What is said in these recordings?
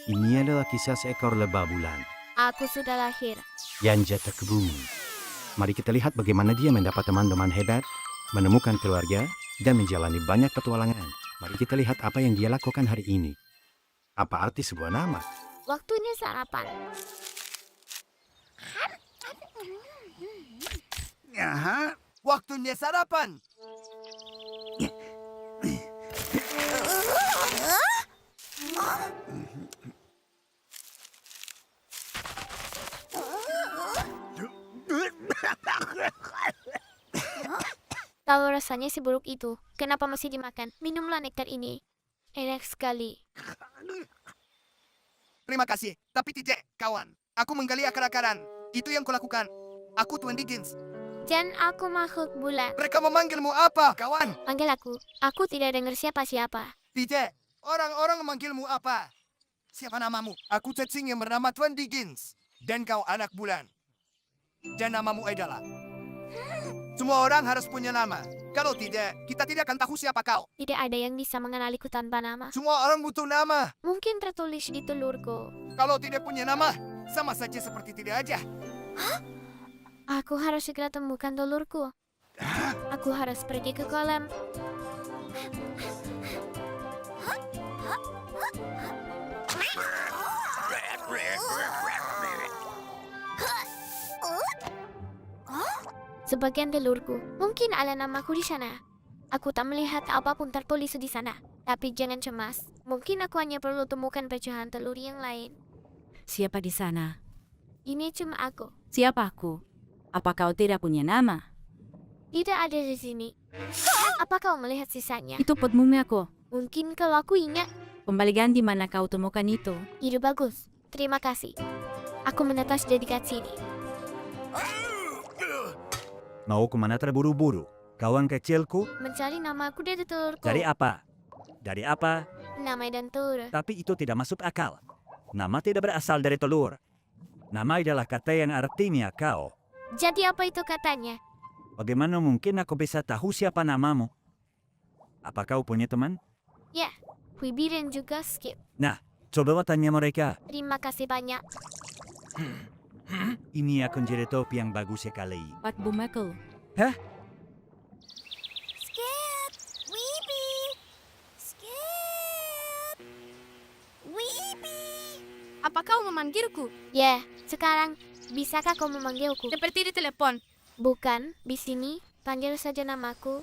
Ini adalah kisah seekor lebah bulan Aku sudah lahir. yang jatuh ke bumi. Mari kita lihat bagaimana dia mendapat teman-teman hebat, menemukan keluarga, dan menjalani banyak petualangan. Mari kita lihat apa yang dia lakukan hari ini. Apa arti sebuah nama? Waktunya sarapan. Aha, waktunya sarapan. Tahu rasanya seburuk itu. Kenapa masih dimakan? Minumlah nektar ini. Enak sekali. Terima kasih, tapi tidak, kawan. Aku menggali akar-akaran. Itu yang kulakukan. Aku Tuan Dickens. Dan aku makhluk bulan. Mereka memanggilmu apa, kawan? Panggil aku. Aku tidak dengar siapa-siapa. Tidak. Orang-orang memanggilmu apa? Siapa namamu? Aku cacing yang bernama Tuan Dickens. Dan kau anak bulan. Dan namamu adalah... Semua orang harus punya nama. Kalau tidak, kita tidak akan tahu siapa kau. Tidak ada yang bisa mengenaliku tanpa nama. Semua orang butuh nama. Mungkin tertulis di telurku. Kalau tidak punya nama, sama saja seperti tidak aja. Aku harus segera temukan telurku. Aku harus pergi ke kolam. Sebagian telurku, mungkin ada namaku di sana. Aku tak melihat apapun tertulis di sana. Tapi jangan cemas, mungkin aku hanya perlu temukan pecahan telur yang lain. Siapa di sana? Ini cuma aku. Siapa aku? Apa kau tidak punya nama? Tidak ada di sini. Apa kau melihat sisanya? Itu potmu aku. Mungkin kalau aku ingat. Pembalikan di mana kau temukan itu? Ide bagus. Terima kasih. Aku menetas di dekat sini. Mau kemana terburu-buru? Kawan kecilku, Mencari nama aku dari telurku. dari apa? Dari apa? Nama dan telur. Tapi itu tidak masuk akal. Nama tidak berasal dari telur. Nama adalah kata yang artinya kau. Jadi apa itu katanya? Bagaimana mungkin aku bisa tahu siapa namamu? Apa kau punya teman? Ya, Wibi dan juga Skip. Nah, coba tanya mereka. Terima kasih banyak. Ini akan jadi topi yang bagus sekali. Pat Bumakel. Hah? Skip! Weeby! Skip! Weeby! Apa kau memanggilku? Ya, sekarang bisakah kau memanggilku? Seperti di telepon. Bukan, di sini. Panggil saja namaku.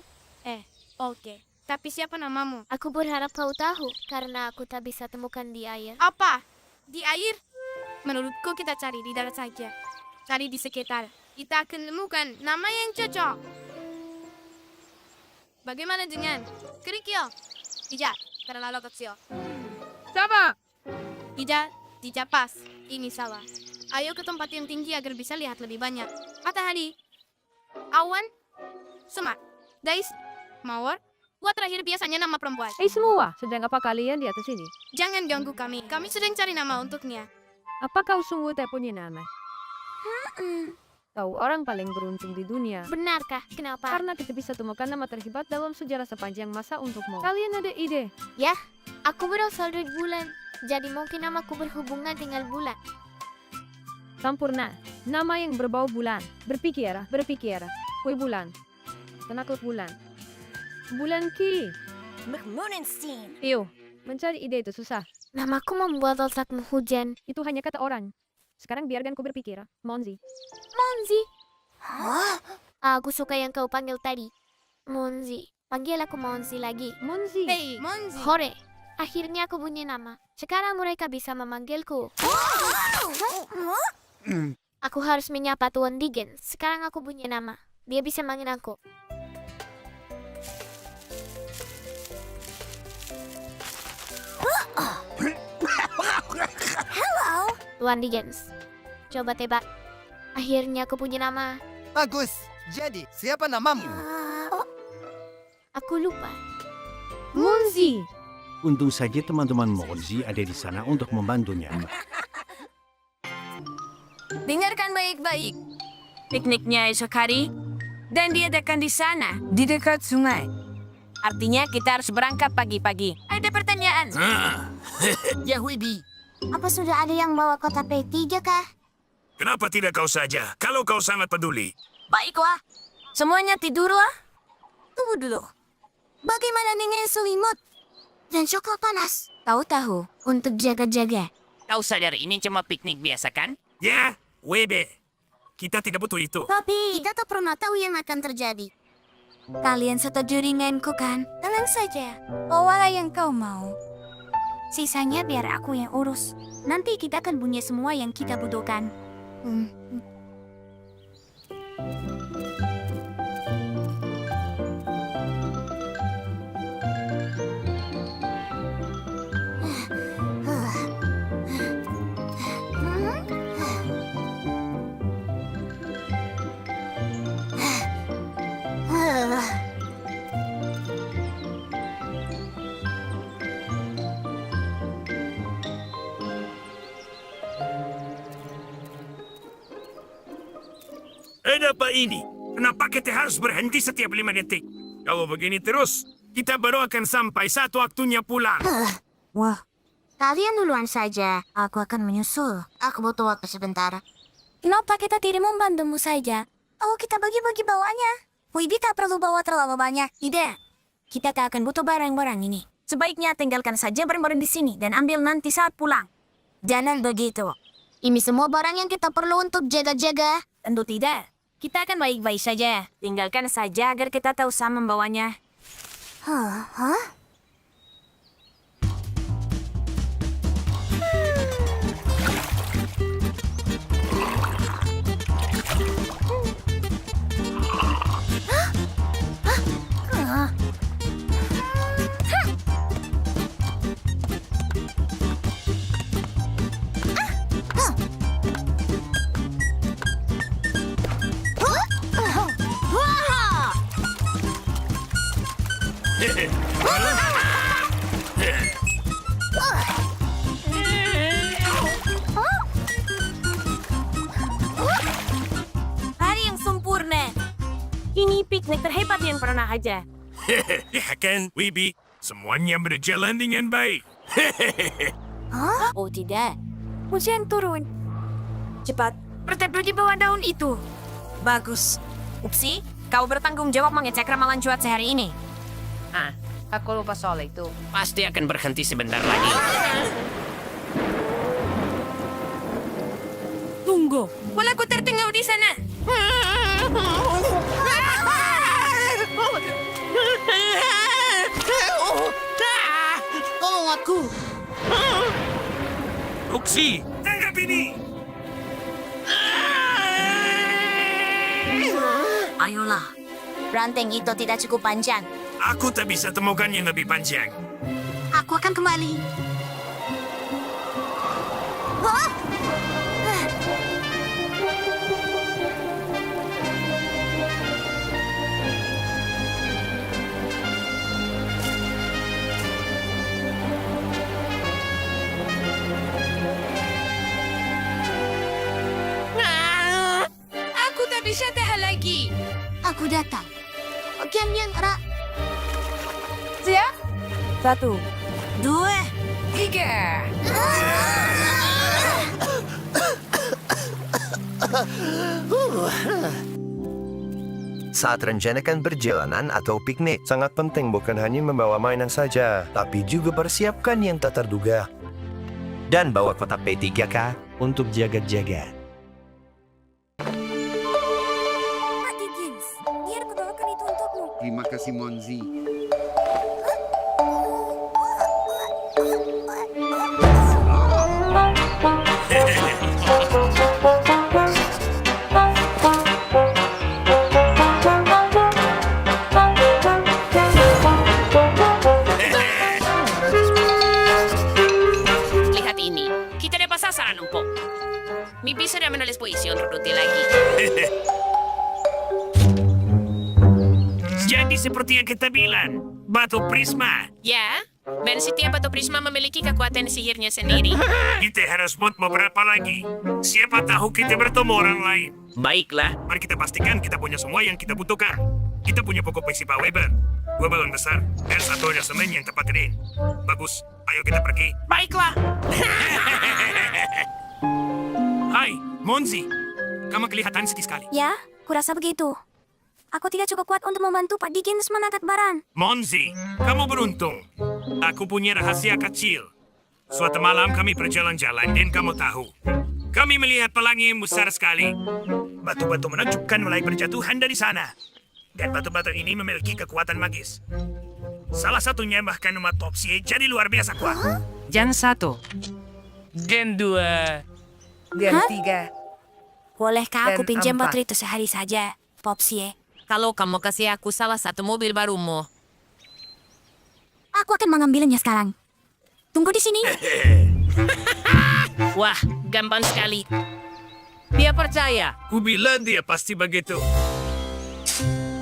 Oke. Tapi siapa namamu? Aku berharap kau tahu, karena aku tak bisa temukan di air. Apa? Di air? Menurutku kita cari di darat saja. Cari di sekitar. Kita akan menemukan nama yang cocok. Bagaimana dengan kerikil? Tidak, terlalu kecil. Sama. Tidak pas. Ini salah. Ayo ke tempat yang tinggi agar bisa lihat lebih banyak. Matahari, awan, semak, dais, mawar. Buat terakhir biasanya nama perempuan. Semua, sedang apa kalian di atas sini? Jangan ganggu kami. Kami sedang cari nama untuknya. Apa kau sungguh tak punya nama? Kau orang paling beruntung di dunia. Benarkah? Kenapa? Karena kita bisa temukan nama terhebat dalam sejarah sepanjang masa untukmu. Kalian ada ide? Aku berasal dari bulan. Jadi mungkin namaku berhubungan dengan bulan. Sampurna. Nama yang berbau bulan. Berpikir. Kue bulan. Penakut bulan. Bulan ki. McMoonenstein! Iyo, mencari ide itu susah. Namaku membuat otakmu hujan. Itu hanya kata orang. Sekarang biarkan ku berpikir. Monzi. Monzi. Hah? Aku suka yang kau panggil tadi. Monzi. Panggil aku Monzi lagi. Monzi. Hei, Monzi. Hore. Akhirnya aku punya nama. Sekarang mereka bisa memanggilku. Aku harus menyapa Tuan Dickens. Sekarang aku punya nama. Dia bisa manggil aku. Hello! Tuan Dickens. Coba tebak. Akhirnya aku punya nama. Bagus. Jadi, siapa namamu? Aku lupa. Monzi. Untung saja teman-teman Monzi ada di sana untuk membantunya. Dengarkan baik-baik. Pikniknya esok hari, dan diadakan di sana, di dekat sungai. Artinya kita harus berangkat pagi-pagi. Ada pertanyaan. Ya Wibi, Apa sudah ada yang bawa kotak P3 kah? Kenapa tidak kau saja, kalau kau sangat peduli? Baiklah. Semuanya tidurlah. Tunggu dulu. Bagaimana dengan selimut? Dan coklat panas? Tahu-tahu, untuk jaga-jaga. Kau sadar ini cuma piknik biasa kan? Ya, WB. Kita tidak butuh itu. Tapi, kita tak pernah tahu yang akan terjadi. Kalian setuju denganku kan? Tenang saja. Bawalah yang kau mau. Sisanya biar aku yang urus. Nanti kita akan punya semua yang kita butuhkan. Ada apa ini? Kenapa kita harus berhenti setiap 5 detik? Kalau begini terus, kita baru akan sampai saat waktunya pulang. Wah. Kalian duluan saja. Aku akan menyusul. Aku butuh waktu sebentar. Kenapa kita tidak membantumu saja? Oh, kita bagi-bagi bawanya. Wibi tak perlu bawa terlalu banyak. Tidak. Kita tak akan butuh barang-barang ini. Sebaiknya tinggalkan saja barang-barang di sini dan ambil nanti saat pulang. Jangan begitu. Ini semua barang yang kita perlu untuk jaga-jaga. Tentu tidak. Kita akan baik-baik saja. Tinggalkan saja agar kita tahu sama membawanya. Hah? Hari yang sempurna. Ini piknik terhebat yang pernah aja. Ya kan, WB? Semuanya berjalan dengan baik. Oh tidak. Hujan turun. Cepat, bertempel di bawah daun itu. Bagus. Upsi, kau bertanggung jawab mengecek ramalan cuaca hari ini. Ah, Aku lupa soal itu. pasti akan berhenti sebentar lagi. Tunggu, bola ku tertinggal di sana. Tolong aku. Uksi, tangkap ini! Ayolah. Ranting itu tidak cukup panjang. Aku tak bisa temukan yang lebih panjang. Aku akan kembali. Hah? Aku tak bisa tahan lagi. Aku datang. Bagian yang erat. Siap? 1, 2, 3. Saat rencanakan perjalanan atau piknik, sangat penting bukan hanya membawa mainan saja, tapi juga persiapkan yang tak terduga. Dan bawa kotak P3K untuk jaga-jaga. Pak Diggins, biar aku bawakan itu untukmu. Terima kasih, Monzi. Lihat ini. Kita dapat sasaran empuk. Bibi sudah menulis puisi untuk Ruti lagi. Jadi seperti yang kita bilang, batu prisma. Ya, dan setiap batu prisma memiliki kekuatan sihirnya sendiri. Kita harus buat beberapa lagi. Siapa tahu kita bertemu orang lain. Baiklah. Mari kita pastikan kita punya semua yang kita butuhkan. Kita punya pokok puisi Pak Weber, 2 balon besar, dan 1 semen yang tepat kering. Bagus, ayo kita pergi. Baiklah. Monzi, kamu kelihatan sedih sekali. Ya, kurasa begitu. Aku tidak cukup kuat untuk membantu Pak Dickens menangkap barang. Monzi, kamu beruntung. Aku punya rahasia kecil. Suatu malam kami berjalan-jalan dan kamu tahu. Kami melihat pelangi yang besar sekali. Batu-batu menakjubkan mulai berjatuhan dari sana. Dan batu-batu ini memiliki kekuatan magis. Salah satunya bahkan umat Topsy jadi luar biasa kuat. Gen 1. Gen 2. Gen 3. Bolehkah aku Dan pinjam 4. baterai itu sehari saja, Popsy? Kalau kamu kasih aku salah satu mobil barumu. Aku akan mengambilnya sekarang. Tunggu di sini. Wah, gampang sekali. Dia percaya. Kubilang dia pasti begitu.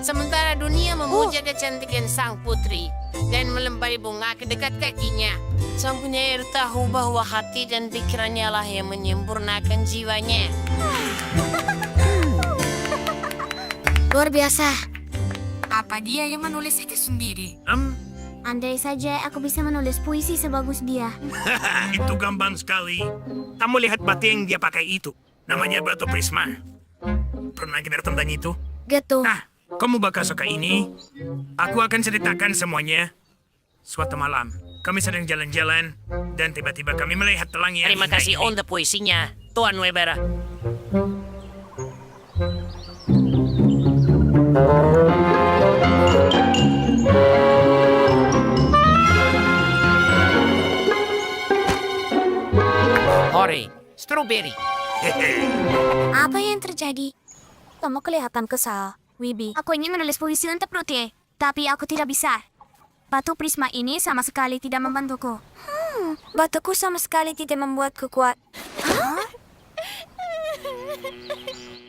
Sementara dunia memuja kecantikan sang putri dan melempari bunga ke dekat kakinya. Sang penyair tahu bahwa hati dan pikirannya lah yang menyempurnakan jiwanya. Luar biasa. Apa dia yang menulis itu sendiri? Andai saja aku bisa menulis puisi sebagus dia. Itu gampang sekali. Kamu lihat batu yang dia pakai itu. Namanya batu prisma. Pernah dengar tentang itu? Gitu. Nah, kamu bakal suka ini. Aku akan ceritakan semuanya. Suatu malam, kami sedang jalan-jalan, dan tiba-tiba kami melihat pelangi yang Terima indah kasih ini. untuk puisinya, Tuan Weber. Hore, strawberry. Apa yang terjadi? Kamu kelihatan kesal, Wibi. Aku ingin menulis puisi untuk Ruthie, tapi aku tidak bisa. Batu prisma ini sama sekali tidak membantuku. Batuku sama sekali tidak membuatku kuat.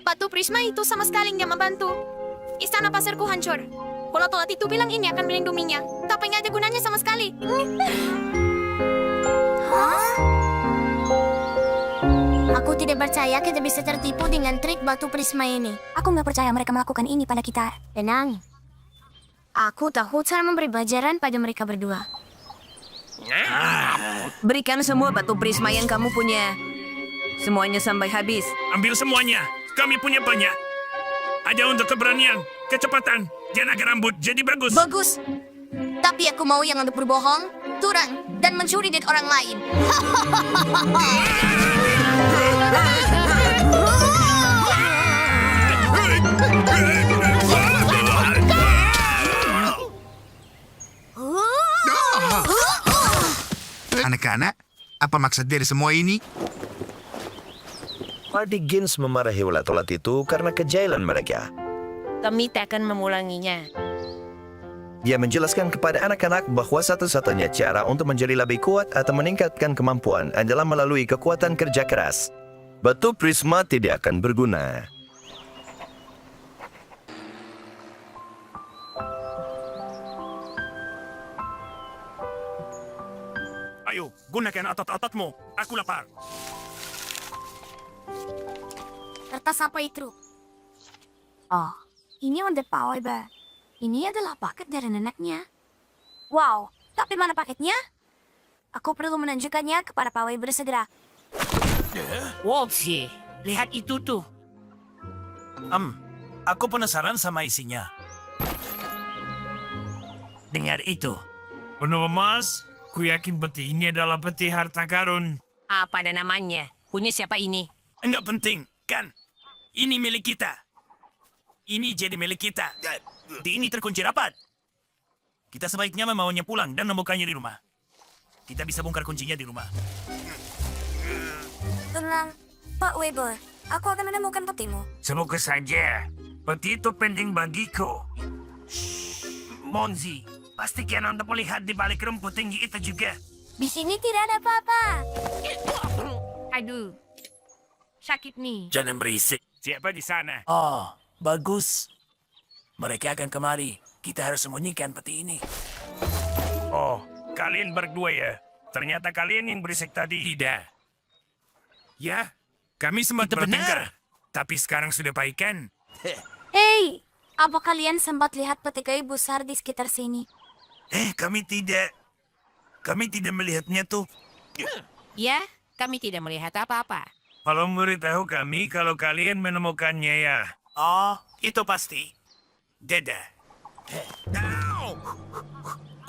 Batu prisma itu sama sekali nggak membantu. Istana pasirku hancur. Bola tolat itu bilang ini akan melindunginya, tapi nggak ada gunanya sama sekali. Aku tidak percaya kita bisa tertipu dengan trik batu prisma ini. Aku nggak percaya mereka melakukan ini pada kita. Tenang. Aku tahu cara memberi pelajaran pada mereka berdua. Berikan semua batu prisma yang kamu punya. Semuanya sampai habis. Ambil semuanya. Kami punya banyak. Ada untuk keberanian, kecepatan, dan agar rambut jadi bagus. Bagus. Tapi aku mau yang untuk berbohong, curang, dan mencuri dari orang lain. Anak-anak, apa maksud dari semua ini? Pak Dickens memarahi ulat-ulat itu karena kejailan mereka. Kami tak akan mengulanginya. Dia menjelaskan kepada anak-anak bahwa satu-satunya cara untuk menjadi lebih kuat atau meningkatkan kemampuan adalah melalui kekuatan kerja keras. Batu prisma tidak akan berguna. Ayo, gunakan otot-ototmu. Aku lapar. Kertas apa itu? Oh, ini untuk Pak Weber. Ini adalah paket dari neneknya. Wow, tapi mana paketnya? Aku perlu menunjukkannya kepada Pak Weber segera. Wopsi, lihat itu tuh. Aku penasaran sama isinya. Dengar itu. Penuh emas, ku yakin peti ini adalah peti harta karun. Apa ada namanya? Punya siapa ini? Enggak penting, kan? Ini milik kita. Ini jadi milik kita. Di ini terkunci rapat. Kita sebaiknya membawanya pulang dan membukanya di rumah. Kita bisa bongkar kuncinya di rumah. Tenang, Pak Weber. Aku akan menemukan petimu. Semoga saja. Peti itu penting bagiku. Monzi, pastikan untuk melihat di balik rumput tinggi itu juga. Di sini tidak ada apa-apa. Aduh, sakit nih. Jangan berisik. Siapa di sana? Oh, bagus. Mereka akan kemari. Kita harus sembunyikan peti ini. Oh, kalian berdua ya? Ternyata kalian yang berisik tadi. Tidak. Ya, kami sempat bertengkar. Tapi sekarang sudah baikan. Hei, apa kalian sempat lihat peti kayu besar di sekitar sini? Kami tidak. Kami tidak melihatnya tuh. Ya, kami tidak melihat apa-apa. Tolong beritahu kami kalau kalian menemukannya ya. Oh, itu pasti. Dadah.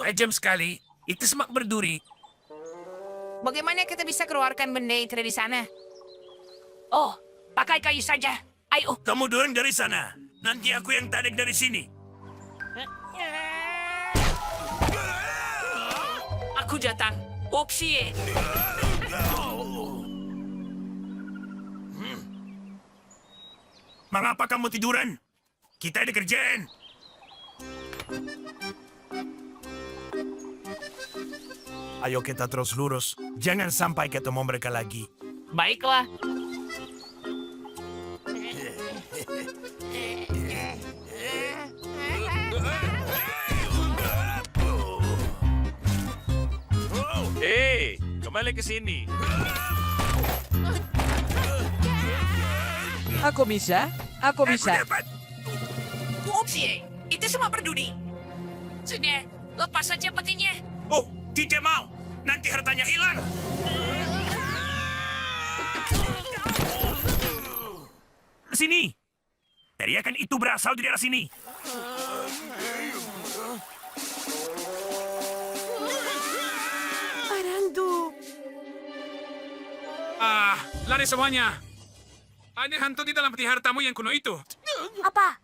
Tajam sekali. Itu semak berduri. Bagaimana kita bisa keluarkan benda itu dari sana? Oh, pakai kayu saja. Ayo. Kamu dorong dari sana. Nanti aku yang tarik dari sini. Aku datang. Opsi. Mengapa kamu tiduran? Kita ada kerjaan. Ayo kita terus lurus. Jangan sampai ketemu mereka lagi. Baiklah. Hei, kembali ke sini. Aku bisa. Aku bisa. dapat. Opsi. Itu semua berduri. Sudah, lepas saja petinya. Oh, tidak mau. Nanti hartanya hilang. Sini. Teriakan itu berasal dari arah sini. Lari semuanya. Ada hantu di dalam peti hartamu yang kuno itu. Apa?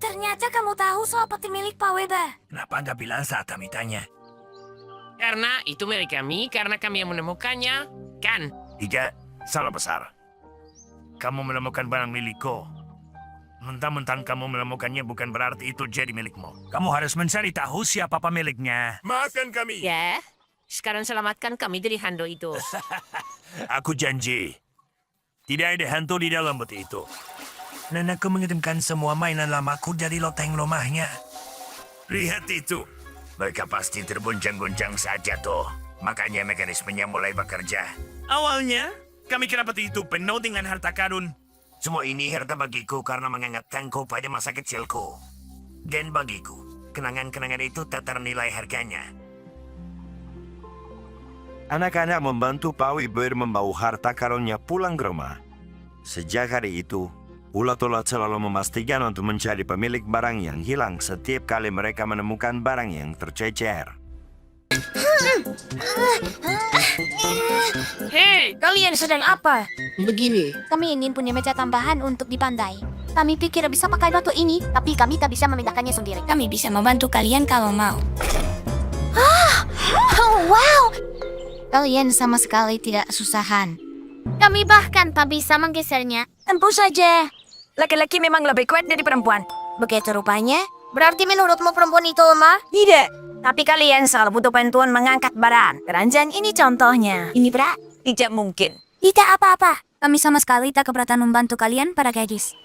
Ternyata kamu tahu soal peti milik Pak Weba. Kenapa Anda bilang saat kami tanya? Karena itu milik kami, karena kami yang menemukannya, kan? Tidak, salah besar. Kamu menemukan barang milikku. Mentang-mentang kamu menemukannya bukan berarti itu jadi milikmu. Kamu harus mencari tahu siapa pemiliknya. Maafkan kami. Ya, sekarang selamatkan kami dari hantu itu. Aku janji. Tidak ada hantu di dalam peti itu. Dan aku mengirimkan semua mainan lamaku dari loteng rumahnya. Lihat itu. Mereka pasti tergoncang-goncang saja tuh. Makanya mekanismenya mulai bekerja. Awalnya, kami kira peti itu penuh dengan harta karun. Semua ini harta bagiku karena mengingatkanku pada masa kecilku. Dan bagiku, kenangan-kenangan itu tak ternilai harganya. Anak-anak membantu Pak Wiber membawa harta karunnya pulang ke rumah. Sejak hari itu, ulat-ulat selalu memastikan untuk mencari pemilik barang yang hilang setiap kali mereka menemukan barang yang tercecer. Hei, kalian sedang apa? Begini. Kami ingin punya meja tambahan untuk di pantai. Kami pikir bisa pakai batu ini, tapi kami tak bisa memindahkannya sendiri. Kami bisa membantu kalian kalau mau. Oh, wow! Kalian sama sekali tidak kesusahan. Kami bahkan tak bisa menggesernya. Tentu saja. Laki-laki memang lebih kuat dari perempuan. Begitu rupanya. Berarti menurutmu perempuan itu lemah? Tidak. Tapi kalian selalu butuh bantuan mengangkat barang. Keranjang ini contohnya. Ini berat? Tidak mungkin. Tidak apa-apa. Kami sama sekali tak keberatan membantu kalian para gadis.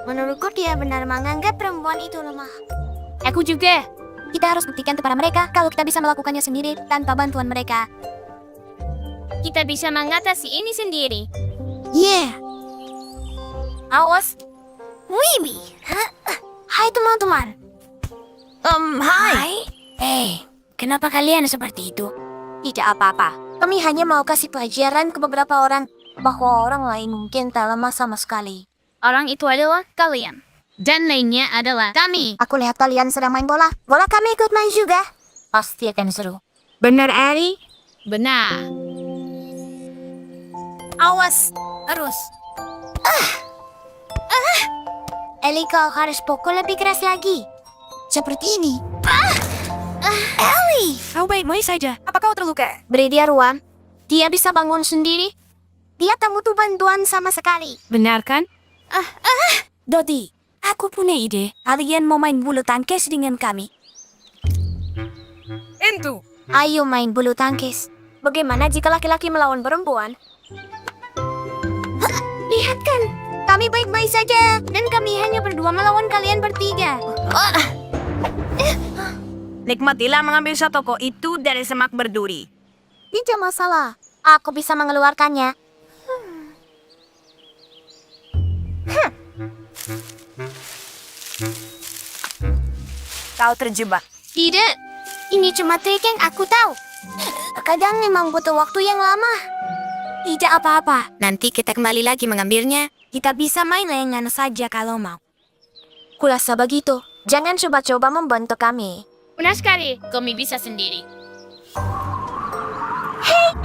Menurutku dia benar menganggap perempuan itu lemah. Aku juga. Kita harus buktikan kepada mereka kalau kita bisa melakukannya sendiri tanpa bantuan mereka. Kita bisa mengatasi ini sendiri. Yeah. Awas. Wibi. Hai teman-teman. Hai. Kenapa kalian seperti itu? Tidak apa-apa. Kami hanya mau kasih pelajaran ke beberapa orang bahwa orang lain mungkin tak lemah sama sekali. Orang itu adalah kalian. Dan lainnya adalah kami. Aku lihat kalian sedang main bola. Bola kami ikut main juga. Pasti akan seru. Benar, Ari? Benar. Awas. Terus. Eli, kau harus pukul lebih keras lagi. Seperti ini. Ellie! Kau baik-baik saja. Apa kau terluka? Beri dia ruang. Dia bisa bangun sendiri. Dia tak butuh bantuan sama sekali. Benar kan? Dodi, aku punya ide. Kalian mau main bulu tangkis dengan kami? Entu. Ayo main bulu tangkis. Bagaimana jika laki-laki melawan perempuan? Lihat kan, kami baik-baik saja. Dan kami hanya berdua melawan kalian bertiga. Nikmatilah mengambil sotoko itu dari semak berduri. Tidak masalah. Aku bisa mengeluarkannya. Kau terjebak. Tidak. Ini cuma trik yang aku tahu. Kadang memang butuh waktu yang lama. Tidak apa-apa. Nanti kita kembali lagi mengambilnya. Kita bisa main layangan saja kalau mau. Kulasa begitu. Jangan coba-coba membantu kami. Benar sekali. Kami bisa sendiri.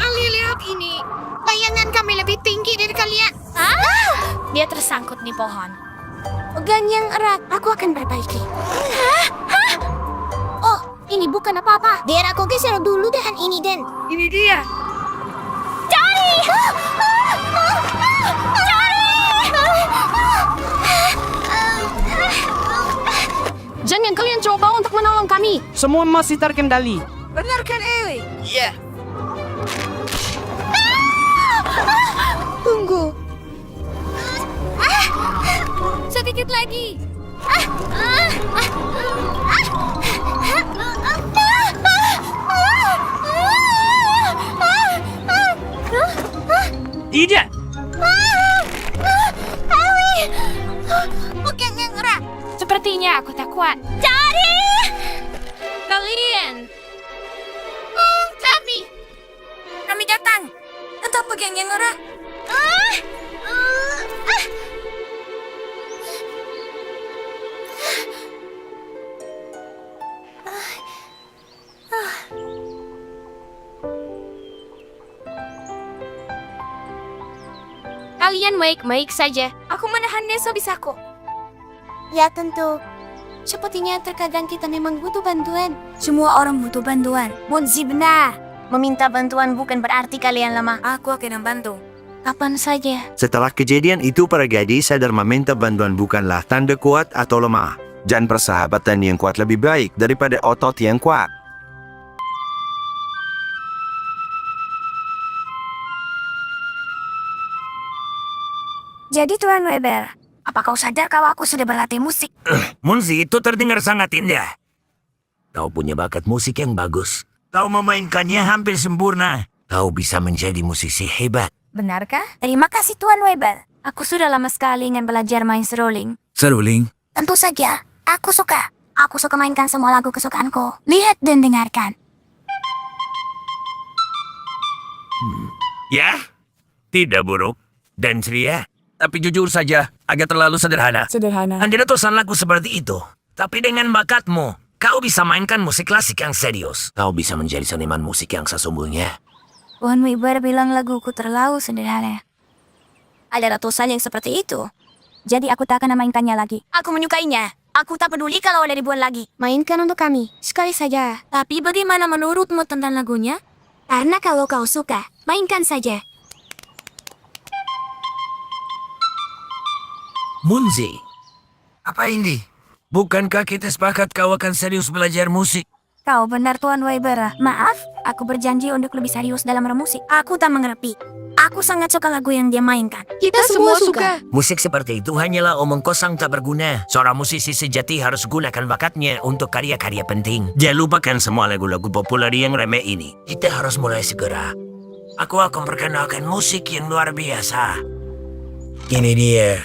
Ali, lihat ini. Layangan kami lebih tinggi dari kalian. Dia tersangkut di pohon. Pegang yang erat. Aku akan perbaiki. Oh, ini bukan apa-apa. Biar aku geser dulu dengan ini, Den. Ini dia. Jangan kalian coba untuk menolong kami. Semua masih terkendali. Benarkan Eli. Iya. Tunggu. Sedikit lagi. Tidak! Bukan yang erat. Sepertinya aku tak kuat. Kalian. Kami datang. Tetap pegang yang erat. Kalian baik-baik saja. Aku menahannya sebisaku. Ya tentu. Sepertinya terkadang kita memang butuh bantuan. Semua orang butuh bantuan. Munzi benar. Meminta bantuan bukan berarti kalian lemah. Aku akan membantu. Kapan saja. Setelah kejadian itu, para gadis sadar meminta bantuan bukanlah tanda kuat atau lemah. Dan persahabatan yang kuat lebih baik daripada otot yang kuat. Jadi Tuan Weber, apa kau sadar kalau aku sudah berlatih musik? Munzi, itu terdengar sangat indah. Kau punya bakat musik yang bagus. Kau memainkannya hampir sempurna. Kau bisa menjadi musisi hebat. Benarkah? Terima kasih Tuan Weber. Aku sudah lama sekali ingin belajar main seruling. Seruling? Tentu saja, aku suka. Aku suka mainkan semua lagu kesukaanku. Lihat dan dengarkan. Ya? Tidak buruk. Dan ceria. Tapi jujur saja, agak terlalu sederhana. Anda ratusan lagu seperti itu. Tapi dengan bakatmu, kau bisa mainkan musik klasik yang serius. Kau bisa menjadi seniman musik yang sesungguhnya. Tuan Weber bilang laguku terlalu sederhana. Ada ratusan yang seperti itu. Jadi aku tak akan memainkannya lagi. Aku menyukainya. Aku tak peduli kalau ada ribuan lagi. Mainkan untuk kami. Sekali saja. Tapi bagaimana menurutmu tentang lagunya? Karena kalau kau suka, mainkan saja. Munzi, apa ini? Bukankah kita sepakat kau akan serius belajar musik? Kau benar Tuan Weber. Maaf, aku berjanji untuk lebih serius dalam bermusik. Aku tak mengerti. Aku sangat suka lagu yang dia mainkan. Kita semua suka. Musik seperti itu hanyalah omong kosong tak berguna. Seorang musisi sejati harus gunakan bakatnya untuk karya-karya penting. Jangan lupakan semua lagu-lagu populer yang remeh ini. Kita harus mulai segera. Aku akan perkenalkan musik yang luar biasa. Ini dia.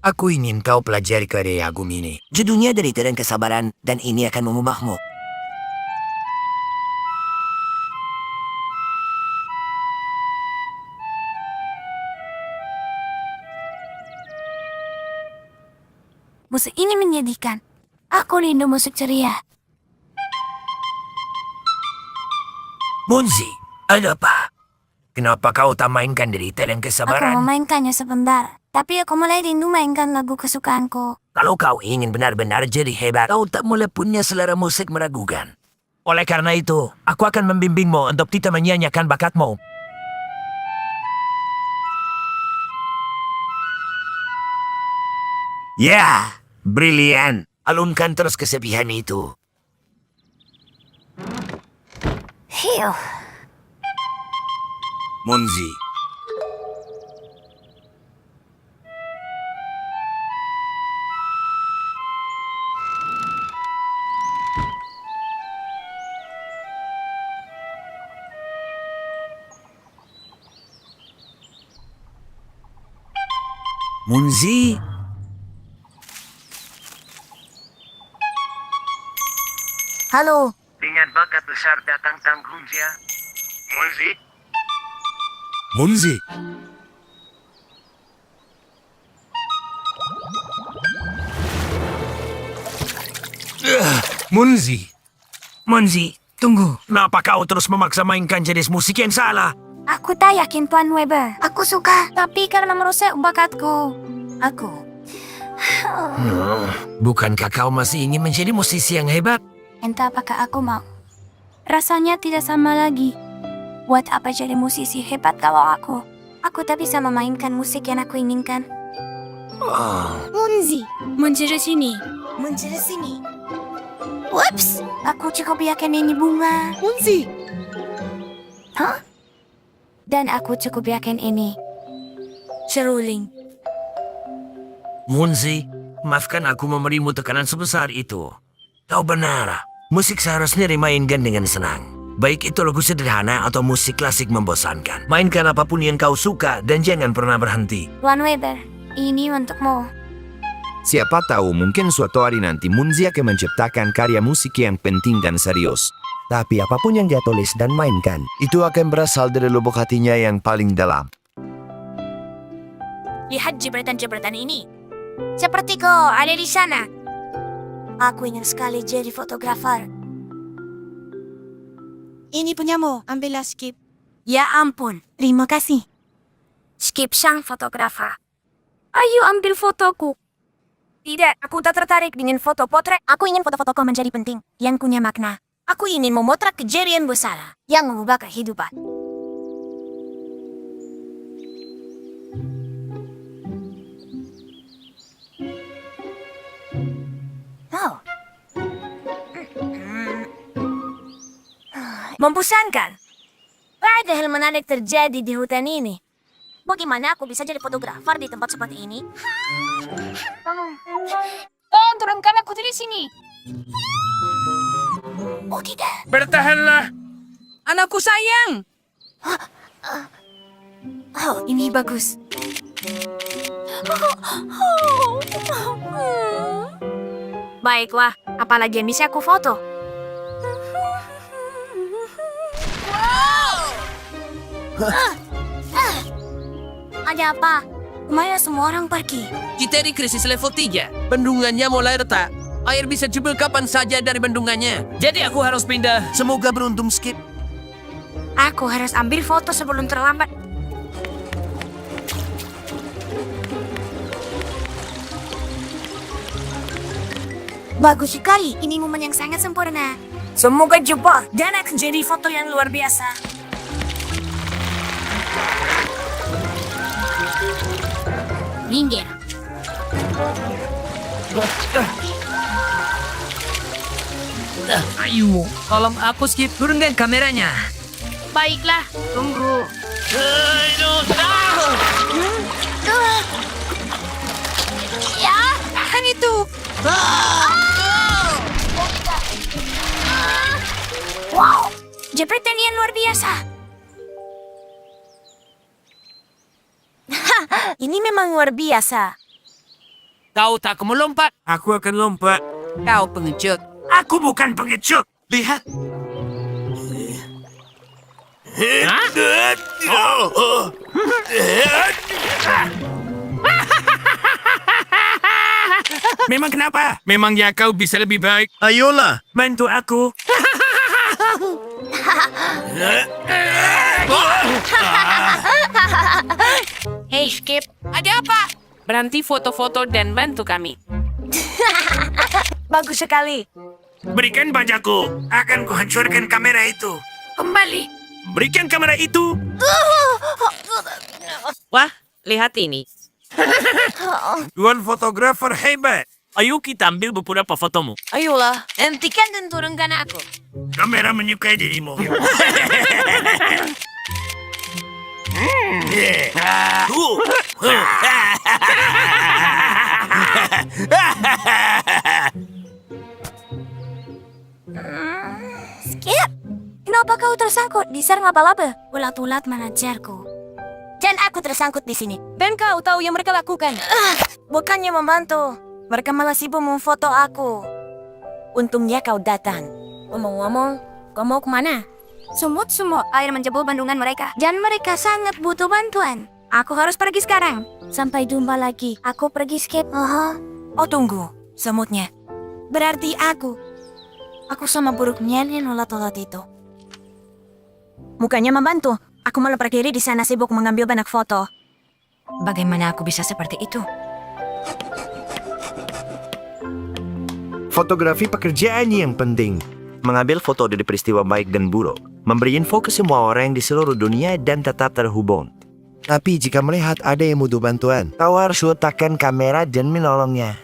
Aku ingin kau pelajari karya agung ini. Judulnya Derita dan Kesabaran, dan ini akan mengubahmu. Musik ini menyedihkan. Aku rindu musik ceria. Munzi, ada apa? Kenapa kau tak mainkan Derita dan Aku Kesabaran? memainkannya sebentar. Tapi aku mulai rindu mainkan lagu kesukaanku. Kalau kau ingin benar-benar jadi hebat, kau tak boleh punya selera musik meragukan. Oleh karena itu, aku akan membimbingmu untuk tidak menyanyikan bakatmu. Ya, brilian. Alunkan terus kesepihan itu. Hiu. Munzi. Munzi. Halo. Dengan bakat besar datang tanggungnya. Munzi? Munzi? Munzi? Monzi, tunggu. Kenapa kau terus memaksa mainkan jenis musik yang salah? Aku tak yakin, Tuan Weber. Aku suka, tapi karena merusak bakatku. Aku. Bukankah kau masih ingin menjadi musisi yang hebat? Entah apakah aku mau. Rasanya tidak sama lagi. Buat apa jadi musisi hebat kalau aku tak bisa memainkan musik yang aku inginkan. Munzi. Munzi sini. Munzi sini. Whoops. Aku cukup yakin ini bunga. Munzi! Hah? Dan aku cukup yakin ini seruling. Munzi, maafkan aku memberimu tekanan sebesar itu. Kau benar. Musik seharusnya dimainkan dengan senang. Baik itu lagu sederhana atau musik klasik membosankan. Mainkan apapun yang kau suka dan jangan pernah berhenti. Tuan Weber, ini untukmu. Siapa tahu mungkin suatu hari nanti Munzi akan menciptakan karya musik yang penting dan serius. Tapi apapun yang dia tulis dan mainkan, itu akan berasal dari lubuk hatinya yang paling dalam. Lihat jepretan-jepretan ini. Seperti kau ada di sana. Aku ingin sekali jadi fotografer. Ini punyamu, ambillah Skip. Ya ampun, terima kasih. Skip sang fotografer. Ayo ambil fotoku. Tidak, aku tak tertarik dengan foto potret. Aku ingin foto-fotoku menjadi penting, yang punya makna. Aku ingin memotret kejadian besar yang mengubah kehidupan. Oh. Membosankan. Ada hal menarik terjadi di hutan ini. Bagaimana aku bisa jadi fotografer di tempat seperti ini? Tolong turunkan aku dari sini. Oh tidak. Bertahanlah! Anakku sayang. Oh, ini bagus. Baiklah, apalagi yang bisa aku foto? Ada apa? Kemana semua orang pergi? Kita di krisis level 3. Bendungannya mulai retak. Air bisa jebol kapan saja dari bendungannya. Jadi aku harus pindah. Semoga beruntung, Skip. Aku harus ambil foto sebelum terlambat. Bagus sekali, ini momen yang sangat sempurna. Semoga jebol dan akan jadi foto yang luar biasa. Minggir. Ayo, tolong aku Skip. Turunkan kameranya. Baiklah, tunggu. Ya, kan itu. Wow, jepretan yang luar biasa. Ini memang luar biasa. Kau tak mau lompat. Aku akan lompat. Kau pengecut. Aku bukan pengecut. Lihat. Memang kenapa? Memangnya kau bisa lebih baik? Ayolah, bantu aku. Hey Skip, ada apa? Berhenti foto-foto dan bantu kami. Bagus sekali. Berikan bajaku. Akan kuhancurkan kamera itu. Kembali. Berikan kamera itu. Wah, lihat ini. Tuan fotografer hebat. Ayo kita ambil beberapa fotomu. Ayolah, hentikan dan turunkan aku. Kamera menyukai dirimu. Skip, kenapa kau tersangkut di sarang laba-laba? Ulat-ulat mengejarku. Dan aku tersangkut di sini. Dan kau tahu yang mereka lakukan. Bukannya membantu, mereka malah sibuk memfoto aku. Untungnya kau datang. Ngomong-ngomong, Kau mau kemana? Sumut-sumut air menjebol bandungan mereka. Dan mereka sangat butuh bantuan. Aku harus pergi sekarang. Sampai jumpa lagi. Aku pergi skip. Oh tunggu, semutnya. Berarti aku sama buruknya yang ulat-ulat itu. Mukanya membantu. Aku malah berdiri di sana sibuk mengambil banyak foto. Bagaimana aku bisa seperti itu? Fotografi pekerjaan yang penting. Mengambil foto dari peristiwa baik dan buruk. Memberi info ke semua orang di seluruh dunia dan tetap terhubung. Tapi jika melihat ada yang butuh bantuan, kau harus letakkan kamera dan menolongnya.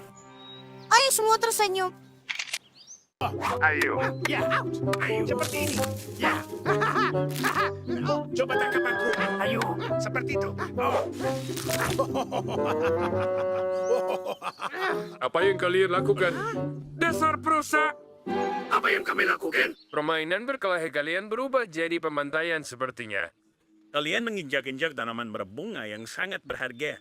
Ayo semua tersenyum. Ayo. Ya, ayo. Seperti ini. Ya. Oh, coba tangkap aku. Ayo, seperti itu. Oh. Apa yang kalian lakukan? Dasar perusak. Apa yang kami lakukan? Permainan berkelahi kalian berubah jadi pembantaian sepertinya. Kalian menginjak-injak tanaman berbunga yang sangat berharga.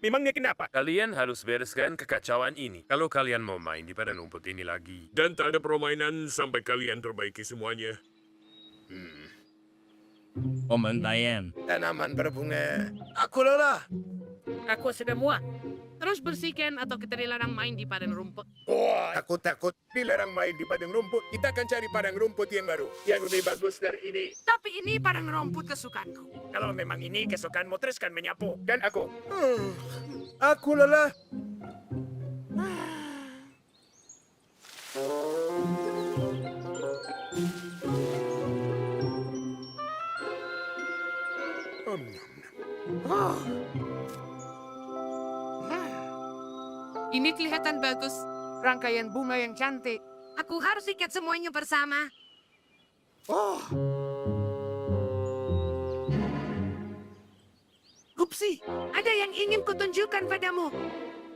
Memangnya kenapa? Kalian harus bereskan kekacauan ini. Kalau kalian mau main di padang rumput ini lagi. Dan tak ada permainan sampai kalian perbaiki semuanya. Pembantaian. Tanaman berbunga. Aku lelah. Aku sudah muak. Terus bersihkan atau kita dilarang main di padang rumput. Aku takut dilarang main di padang rumput. Kita akan cari padang rumput yang baru. Yang lebih bagus dari ini. Tapi ini padang rumput kesukaanku. Kalau memang ini kesukaanmu, teruskan menyapu. Dan aku. Aku lelah. Ini kelihatan bagus. Rangkaian bunga yang cantik. Aku harus ikat semuanya bersama. Upsi, ada yang ingin kutunjukkan padamu.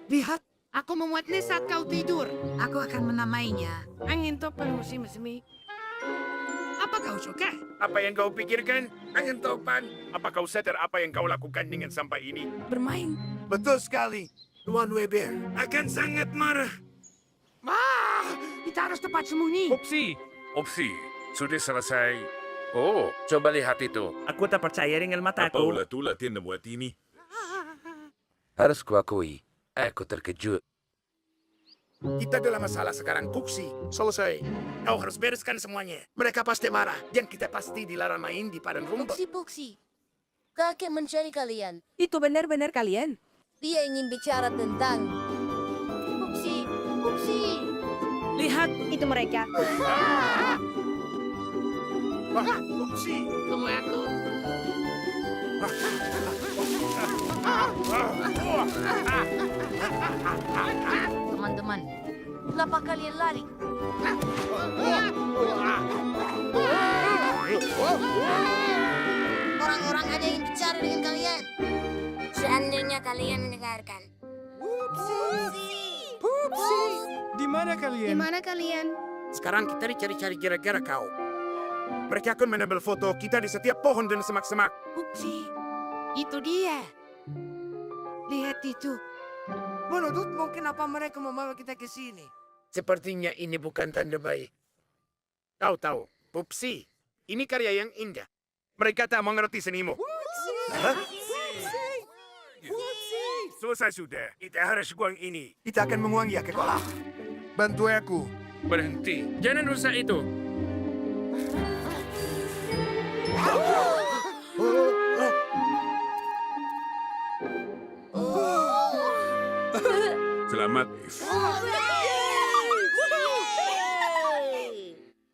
Lihat, aku memuatnya saat kau tidur. Aku akan menamainya Angin Topan Musim Semi. Apa kau suka? Apa yang kau pikirkan? Angin topan. Apa kau sadar apa yang kau lakukan dengan sampah ini? Bermain. Betul sekali, Tuan Weber. Akan sangat marah. Kita harus tepat sembunyi. Opsi, sudah selesai. Oh, coba lihat itu. Aku tak percaya dengan Apa mataku. ulat-ulat yang membuat ini? Harus kuakui, aku terkejut. Kita dalam masalah sekarang, Puksi. Selesai. Kau harus bereskan semuanya. Mereka pasti marah. Dan kita pasti dilarang main di padang rumput. Puksi. Kakek mencari kalian. Itu benar-benar kalian? Dia ingin bicara tentang... Puksi. Lihat, itu mereka. Puksi. Tunggu aku. Teman-teman, kenapa kalian lari? Orang-orang ada yang bicara dengan kalian. Seandainya kalian mendengarkan. Di mana kalian? Sekarang kita dicari-cari gara-gara kau. Mereka akan menambil foto kita di setiap pohon dan semak-semak. Upsi, itu dia. Lihat itu. Menurutmu kenapa mereka membawa kita ke sini? Sepertinya ini bukan tanda baik. Kau tahu, Pupsi, ini karya yang indah. Mereka tak mengerti senimu. Selesai sudah. Kita harus buang ini. Kita akan menguangnya ke kolam. Bantu aku. Berhenti. Jangan rusak itu. Selamat, If.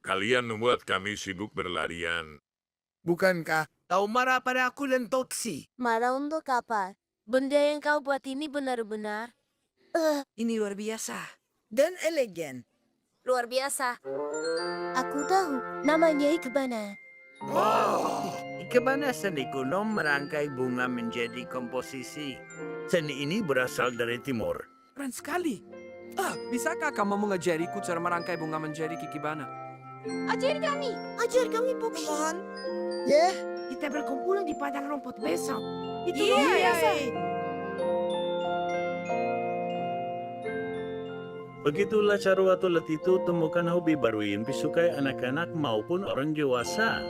Kalian membuat kami sibuk berlarian. Bukankah kau marah pada aku dan Toksi? Marah untuk apa? Benda yang kau buat ini benar-benar... Ini luar biasa. Dan elegan. luar biasa. Aku tahu, namanya Ikebana. Ikebana seni kuno merangkai bunga menjadi komposisi. Seni ini berasal dari timur. Keren sekali. Bisakah kamu mengajariku cara merangkai bunga menjadi kikibana? Ajar kami Puksi. Mohon. Ya, kita berkumpul di padang rumput besok. Itu luar biasa. Begitulah cara waktu itu temukan hobi baru yang disukai anak-anak maupun orang dewasa.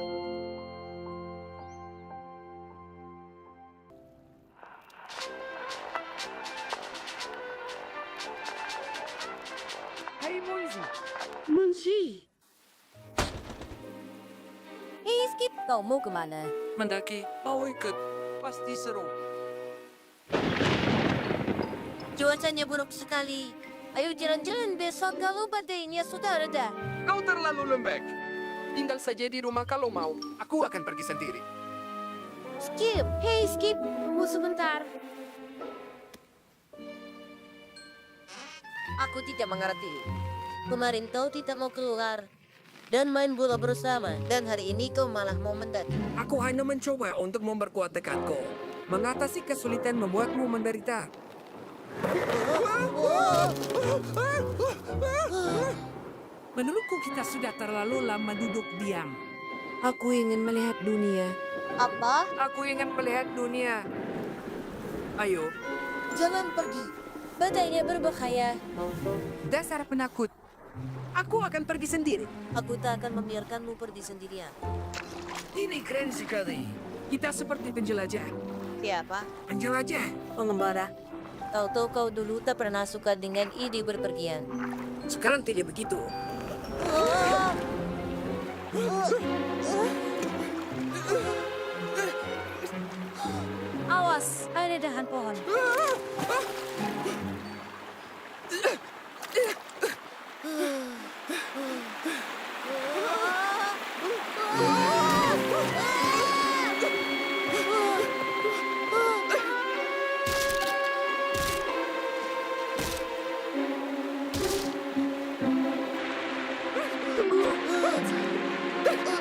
Hey Munzi. Munzi. Hey Skip, kau mau kemana? Mendaki, mau ikut. Pasti seru. Cuacanya buruk sekali. Ayo jalan-jalan besok kalau badainya sudah reda. Kau terlalu lembek. Tinggal saja di rumah kalau mau. Aku akan pergi sendiri. Skip, hey Skip, tunggu sebentar. Aku tidak mengerti. Kemarin kau tidak mau keluar dan main bola bersama, dan hari ini kau malah mau mendaki. Aku hanya mencoba untuk memperkuat tekadku. Mengatasi kesulitan membuatmu menderita. Menurutku kita sudah terlalu lama duduk diam. Aku ingin melihat dunia. Apa? Aku ingin melihat dunia. Ayo, Jangan pergi. Badainya berbahaya. Dasar penakut. Aku akan pergi sendiri. Aku tak akan membiarkanmu pergi sendirian. Ini keren sekali. Kita seperti penjelajah. Siapa? Penjelajah. Pengembara. Kau tahu kau dulu tak pernah suka dengan ide berpergian. Sekarang tidak begitu. Awas, ada dahan pohon.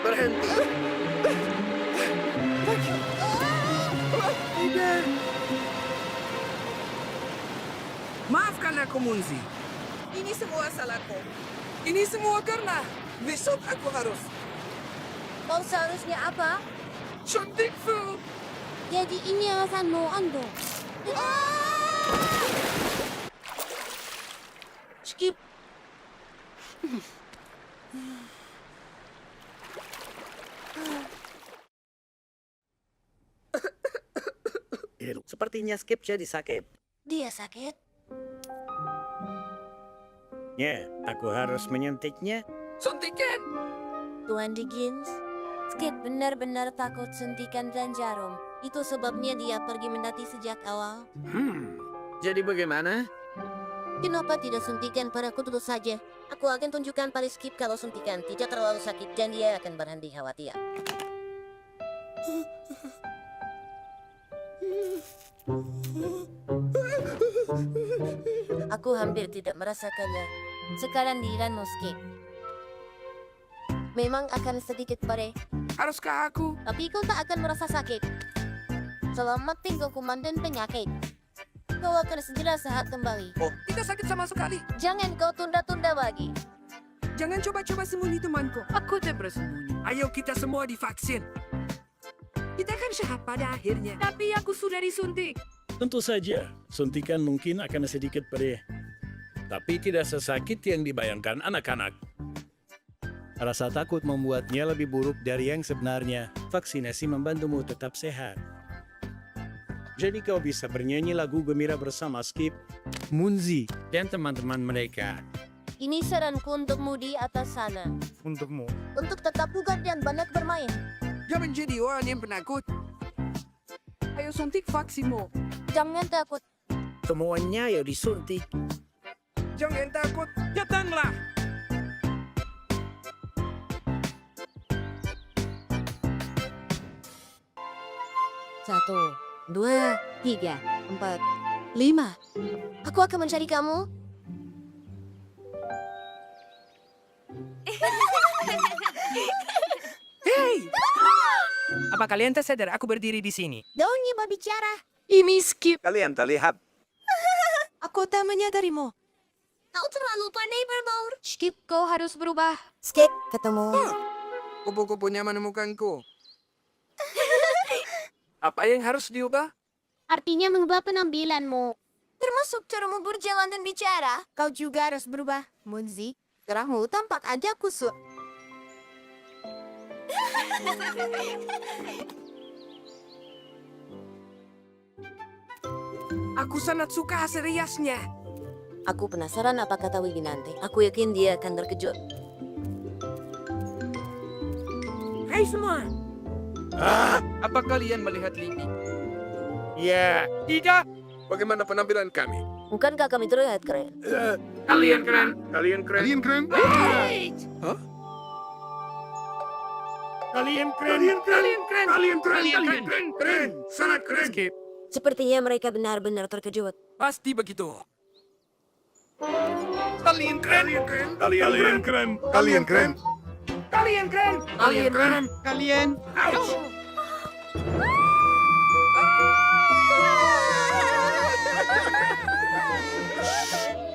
Berhenti. maafkan aku Munzi. Ini semua salahku. Ini semua karena besok aku harus Kau seharusnya apa? suntik flu. Jadi ini alasanmu, Ando. Skip. Sepertinya Skip jadi sakit. Dia sakit? Ya, aku harus menyuntiknya. Suntikan. Tuan Dickens, Skip benar-benar takut suntikan dan jarum. Itu sebabnya dia pergi mendaki sejak awal. Jadi bagaimana? Kenapa tidak suntikan padaku dulu saja? Aku akan tunjukkan pada Skip kalau suntikan tidak terlalu sakit dan dia akan berhenti khawatir. Aku hampir tidak merasakannya. Sekarang giliranmu, Skip. Memang akan sedikit perih, Haruskah aku? tapi kau tak akan merasa sakit. Selamat tinggal kuman dan penyakit. Kau akan segera sehat kembali. Oh, tidak sakit sama sekali. Jangan kau tunda-tunda lagi. Jangan coba-coba sembunyi temanku. Aku tak bersembunyi. Ayo kita semua divaksin. Kita akan sehat pada akhirnya. Tapi aku sudah disuntik. Tentu saja, suntikan mungkin akan sedikit perih. Tapi tidak sesakit yang dibayangkan anak-anak. Rasa takut membuatnya lebih buruk dari yang sebenarnya. Vaksinasi membantumu tetap sehat. Jadi kau bisa bernyanyi lagu gembira bersama Skip, Munzi, dan teman-teman mereka. Ini saranku untukmu di atas sana. Untukmu. Untuk tetap bugar dan banyak bermain. Jangan jadi orang yang penakut. Ayo suntik vaksinmu. Jangan takut. Semuanya ayo disuntik. Jangan takut. Datanglah! Satu, dua, tiga, empat, lima. Aku akan mencari kamu. Hei! Apa kalian tak sadar aku berdiri di sini? Daunnya berbicara. Ini Skip. Kalian terlihat. Aku tak menyadarimu. Kau terlalu pandai berbaur. Skip, kau harus berubah. Skip, ketemu. Kupu-kupunya menemukanku. Apa yang harus diubah? Artinya mengubah penampilanmu. Termasuk caramu berjalan dan bicara. Kau juga harus berubah, Munzi. Gerahmu tampak aja kusut. Aku sangat suka hasil riasnya. Aku penasaran apa kata Wibi nanti. Aku yakin dia akan terkejut. Hai semua. Apa kalian melihat Libby? Ya, tidak. Bagaimana penampilan kami? Bukankah kami terlihat keren? Kalian keren. Kalian keren. Kalian keren. Hah? Kalian keren. Kalian keren. Kalian keren. Kalian keren. Kalian keren. Keren. Sangat keren. Skip. Sepertinya mereka benar-benar terkejut. Pasti begitu. Kalian keren. Kalian keren. Kalian keren. Kalian keren. Kalian keren. Kalian. Ouch.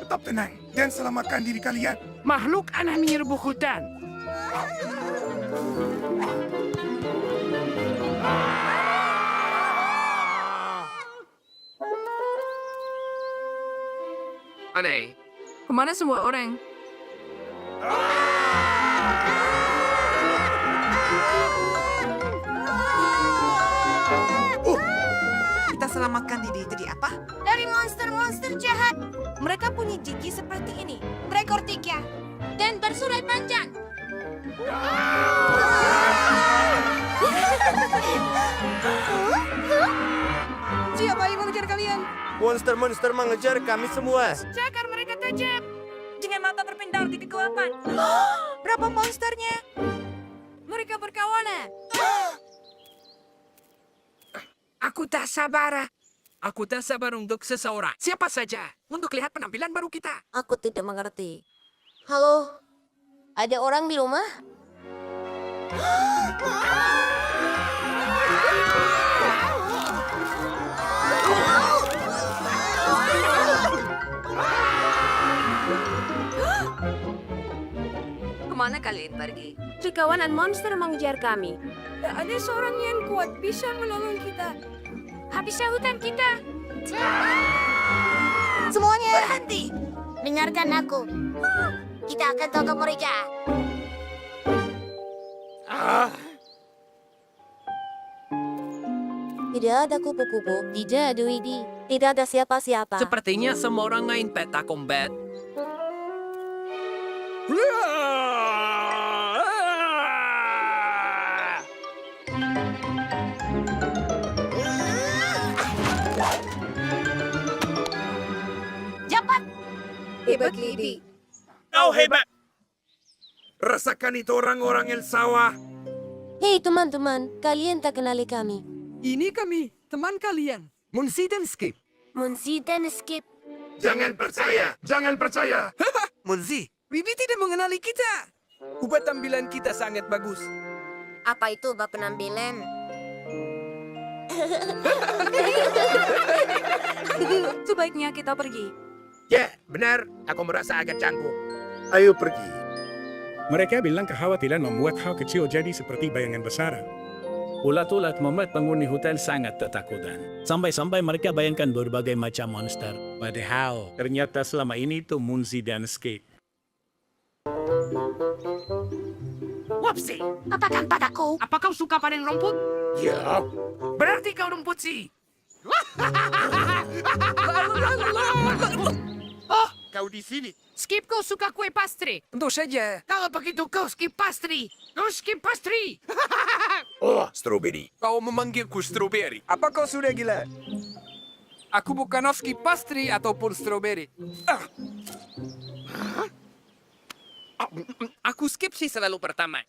Tetap tenang dan selamatkan diri kalian. Makhluk aneh menyerbu hutan. Aneh. Kemana semua orang? Kita selamatkan diri dari apa? Dari monster-monster jahat. Mereka punya gigi seperti ini. Berekor 3 dan bersurai panjang. Siapa yang mengejar kalian? Monster-monster mengejar kami semua. Cakar mereka tajam. Dengan mata berpendar di kegelapan. Berapa monsternya? Mereka berkawana. Aku tak sabar. Aku tak sabar untuk seseorang. Siapa saja. Untuk lihat penampilan baru kita. Aku tidak mengerti. Halo, ada orang di rumah? Kemana kalian pergi? Kawanan monster mengejar kami. Ada seorang yang kuat bisa menolong kita. Habisnya hutan kita. Semuanya berhenti. Dengarkan aku. Kita akan tangkap mereka. Tidak ada kupu-kupu. Tidak ada Widi. Tidak ada siapa-siapa. Sepertinya semua orang main peta combat. Cepat. Hebat, Libby. Kau hebat. Rasakan itu orang-orang El Sawah. Hei teman-teman, kalian tak kenali kami. Ini kami, teman kalian. Munsi dan Skip. Munzi dan Skip. Jangan percaya. Jangan percaya. Munzi, Bibi tidak mengenali kita. Ubah tampilan kita sangat bagus. Apa itu bab penampilan? Sebaiknya kita pergi. Ya, benar. Aku merasa agak canggung. Ayo pergi. Mereka bilang kekhawatiran membuat hal kecil jadi seperti bayangan besar. Ulat-ulat membuat penghuni hutan sangat ketakutan. Sampai-sampai mereka bayangkan berbagai macam monster. Padahal, ternyata selama ini itu Munzi dan Skip. Wapsi, Katakan padaku. apa kau suka panen rumput? Ya. Berarti kau rumput sih. Oh, kau di sini. Skip, kau suka kue pastry. Tentu saja. Kalau begitu kau skip pastry. Kau skip pastry. Oh, strawberry. Kau memanggilku strawberry. Apa kau sudah gila? Aku bukan skip pastry ataupun strawberry. Aku skip sih selalu pertama.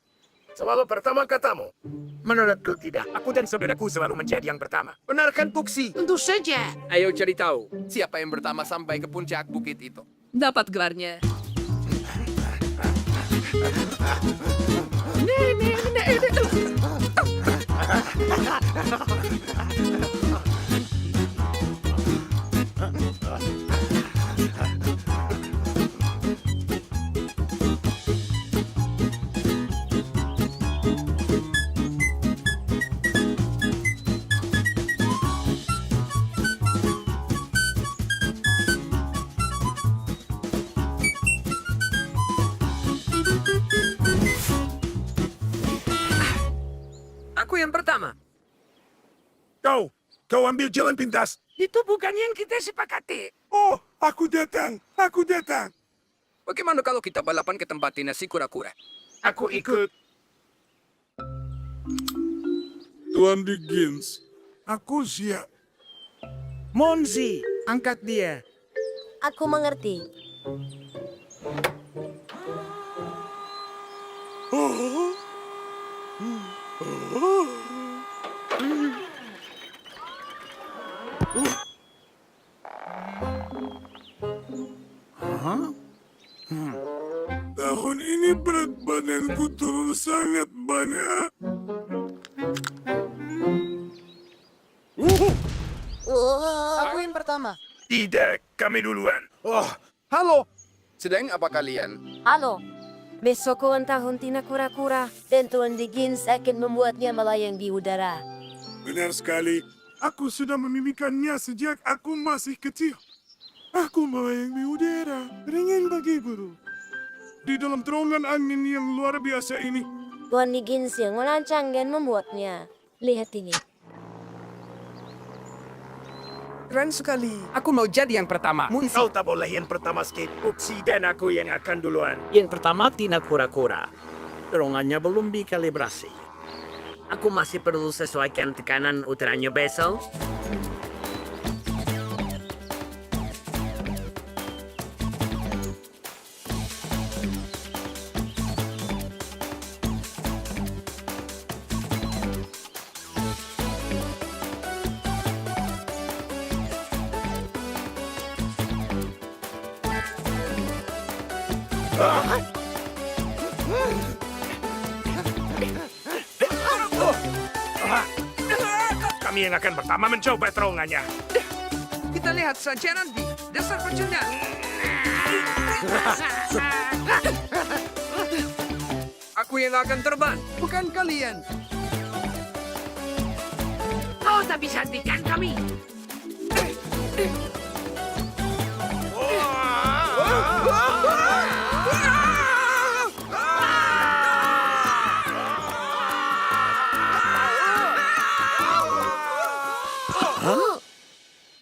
Selalu pertama katamu. Menurutku tidak. Aku dan saudaraku selalu menjadi yang pertama. Benar kan, Puksi? Tentu saja. Ayo cari tahu, siapa yang pertama sampai ke puncak bukit itu? Dapat gelarnya. Aku yang pertama. Kau ambil jalan pintas. Itu bukan yang kita sepakati. Oh, aku datang. Bagaimana kalau kita balapan ke tempat nasi kura-kura? Aku ikut. Tuan Dickens, aku siap. Monsi, angkat dia. Aku mengerti. Tahun ini berat badanku turun sangat banyak. Aku yang pertama. Tidak, kami duluan. Oh, halo. Sedang apa kalian? Halo. Besok ulang tahun Tina Kura-Kura dan Tuan Dickens akan membuatnya melayang di udara. Benar sekali. Aku sudah memimpikannya sejak aku masih kecil. Aku melayang di udara, ringan bagi burung. Di dalam terowongan angin yang luar biasa ini. Tuan Dickens yang merancang dan membuatnya. Lihat ini. Keren sekali. Aku mau jadi yang pertama. Kau tak boleh yang pertama skate. Upsi dan aku yang akan duluan. Yang pertama Tina Kura-Kura. Terowongannya belum dikalibrasi. Aku masih perlu sesuaikan tekanan uteranya besok. Kami yang akan pertama mencoba terowongannya. Kita lihat saja nanti. Dasar pecunda. Aku yang akan terbang, bukan kalian. Kau tak bisa hentikan kami.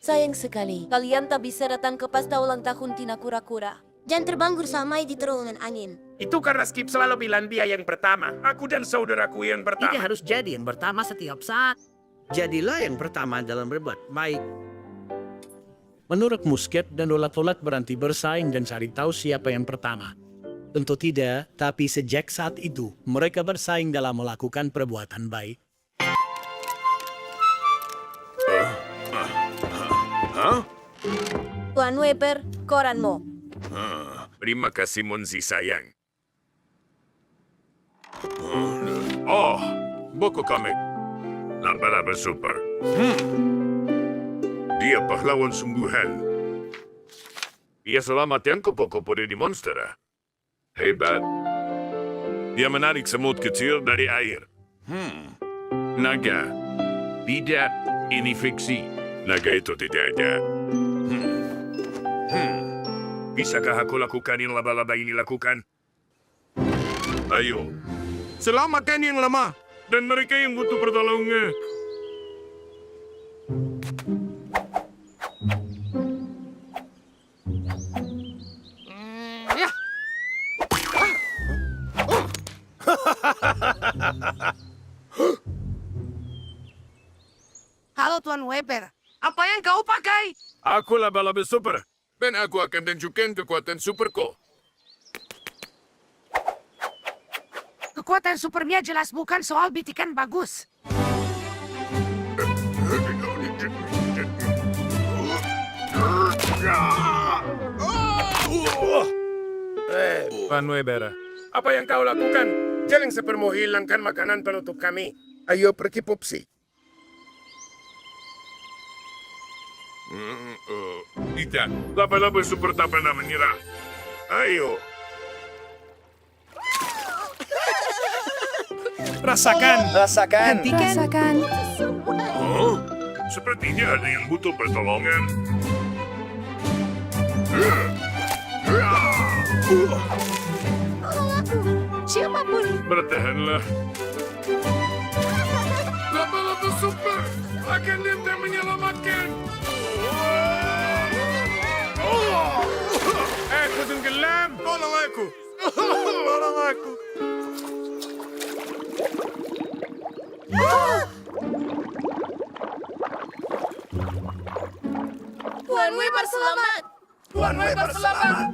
Sayang sekali, kalian tak bisa datang ke pesta ulang tahun Tina Kura-Kura. Jangan terbang bersama di terowongan angin. Itu karena Skip selalu bilang dia yang pertama. Aku dan saudaraku yang pertama. Tidak harus jadi yang pertama setiap saat. Jadilah yang pertama dalam berbuat baik. Menurut Musket dan Lolat-Lolat berhenti bersaing dan cari tahu siapa yang pertama. Tentu tidak, tapi sejak saat itu, mereka bersaing dalam melakukan perbuatan baik. Tuan Weber, koranmu. Terima kasih Monsi sayang. Oh, buku komik. Laba-laba super. Dia pahlawan sungguhan. Ia selamatkan kupu-kupu di monster. Hebat. Dia menarik semut kecil dari air. Naga. Tidak, ini fiksi. Naga itu tidak ada. Bisakah aku lakukan yang laba-laba ini lakukan? Ayo. Selamatkan yang lemah. Dan mereka yang butuh pertolongan. Halo Tuan Weber. Apa yang kau pakai? Aku laba-laba super. Dan aku akan tunjukkan kekuatan superku. Kekuatan supernya jelas bukan soal bitikan bagus. Tuan Weber, apa yang kau lakukan? Jangan sepermu hilangkan makanan penutup kami. Ayo pergi Pupsi. Tidak, laba-laba super tak pernah menyerah. Ayo. Rasakan. Rasakan. Oh, sepertinya ada yang butuh pertolongan. Siapapun. Bertahanlah. tenggelam. Tolong aku. Tolong aku. Tuan Weber selamat! Tuan Weber selamat.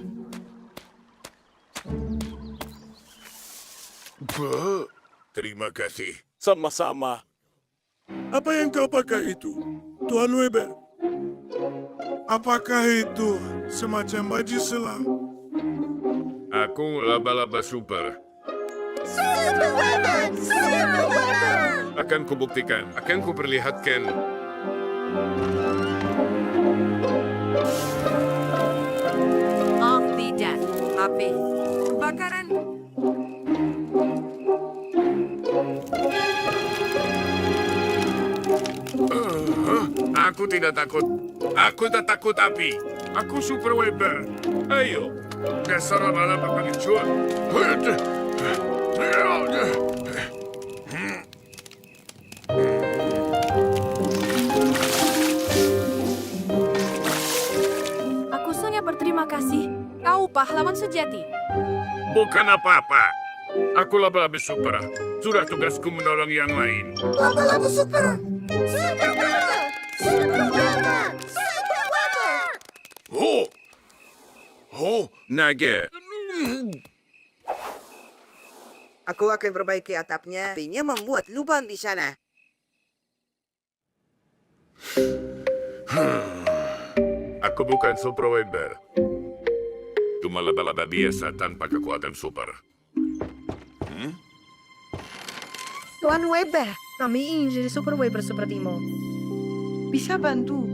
Terima kasih. Sama-sama. Apa yang kau pakai itu, Tuan Weber? Apakah itu semacam baju selam? Aku laba-laba super. Super Weber! Super Weber! Akan kubuktikan, akan kuperlihatkan. Oh, tidak. HP. Kebakaran. Aku tidak takut. Aku tak takut api. Aku Super Weber. Ayo, dasar laba-laba pengecut. Aku sangat berterima kasih. Kau pahlawan sejati. Bukan apa-apa. Aku laba-laba super. Sudah tugasku menolong yang lain. Laba-laba super! Super Weber! Super Weber! Super Weber! Oh! Oh, naga. Aku akan perbaiki atapnya, tapi membuat lubang di sana. Aku bukan Super Weber. Cuma laba-laba biasa tanpa kekuatan super. Tuan Weber, kami ingin jadi Super Weber sepertimu. Bisa bantu.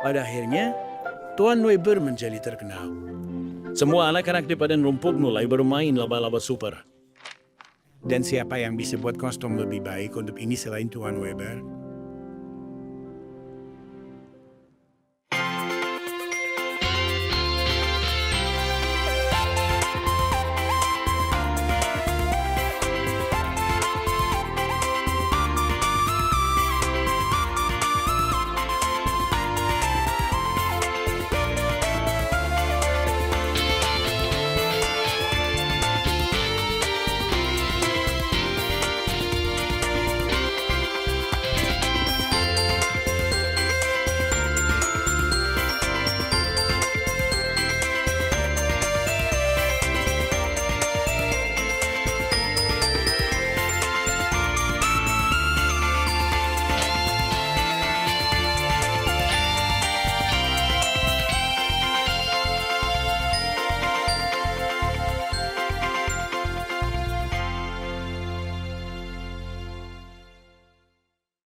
Pada akhirnya, Tuan Weber menjadi terkenal. Semua anak-anak di padang rumput mulai bermain laba-laba super. Dan siapa yang bisa buat kostum lebih baik untuk ini selain Tuan Weber?